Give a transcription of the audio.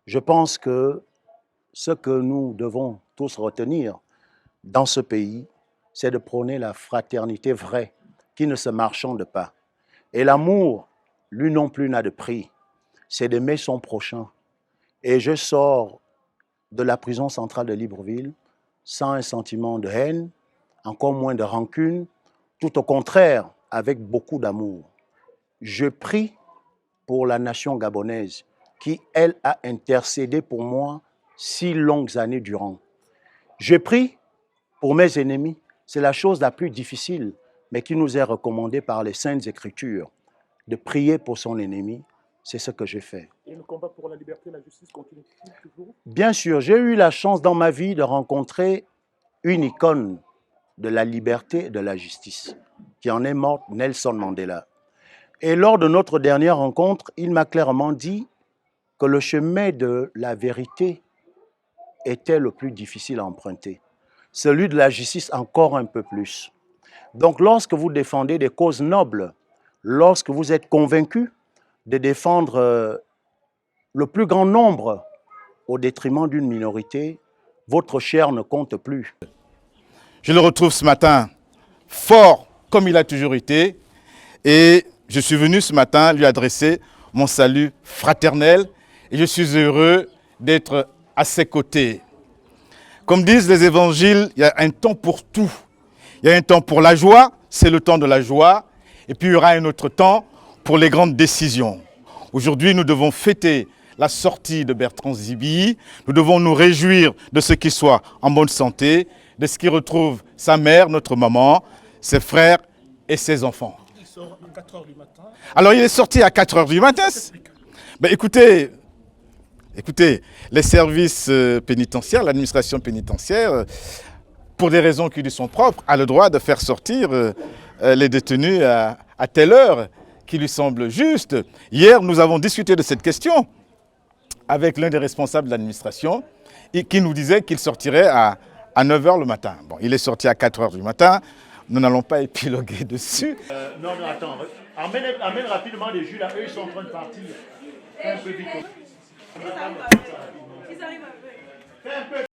Je pense que ce que nous devons tous retenir dans ce pays, c'est de prôner la fraternité vraie, qui ne se marchande pas. Et l'amour, lui non plus, n'a de prix. C'est d'aimer son prochain. Et je sors de la prison centrale de Libreville sans un sentiment de haine, encore moins de rancune, tout au contraire, avec beaucoup d'amour. Je prie pour la nation gabonaise qui, elle, a intercédé pour moi 6 longues années durant. Je prie pour mes ennemis. C'est la chose la plus difficile, mais qui nous est recommandée par les Saintes Écritures, de prier pour son ennemi. C'est ce que j'ai fait. Et le combat pour la liberté et la justice continue toujours? Bien sûr, j'ai eu la chance dans ma vie de rencontrer une icône de la liberté et de la justice, qui en est morte, Nelson Mandela. Et lors de notre dernière rencontre, il m'a clairement dit que le chemin de la vérité était le plus difficile à emprunter. Celui de la justice encore un peu plus. Donc lorsque vous défendez des causes nobles, lorsque vous êtes convaincu de défendre le plus grand nombre au détriment d'une minorité, votre chair ne compte plus. Je le retrouve ce matin fort comme il a toujours été et je suis venu ce matin lui adresser mon salut fraternel et je suis heureux d'être à ses côtés. Comme disent les évangiles, il y a un temps pour tout. Il y a un temps pour la joie, c'est le temps de la joie, et puis il y aura un autre temps pour les grandes décisions. Aujourd'hui, nous devons fêter la sortie de Bertrand Zibi, nous devons nous réjouir de ce qu'il soit en bonne santé, de ce qu'il retrouve sa mère, notre maman, ses frères et ses enfants. Il sort à 4 h du matin. Alors il est sorti à 4 h du matin. Ben, écoutez, les services pénitentiaires, l'administration pénitentiaire, pour des raisons qui lui sont propres, a le droit de faire sortir les détenus à telle heure qui lui semble juste. Hier, nous avons discuté de cette question avec l'un des responsables de l'administration qui nous disait qu'il sortirait à 9 h le matin. Bon, il est sorti à 4 h du matin. Nous n'allons pas épiloguer dessus. Non, attends. Amène rapidement les jus là. Eux, ils sont en train de partir. Fais un peu vite. Ils arrivent avec.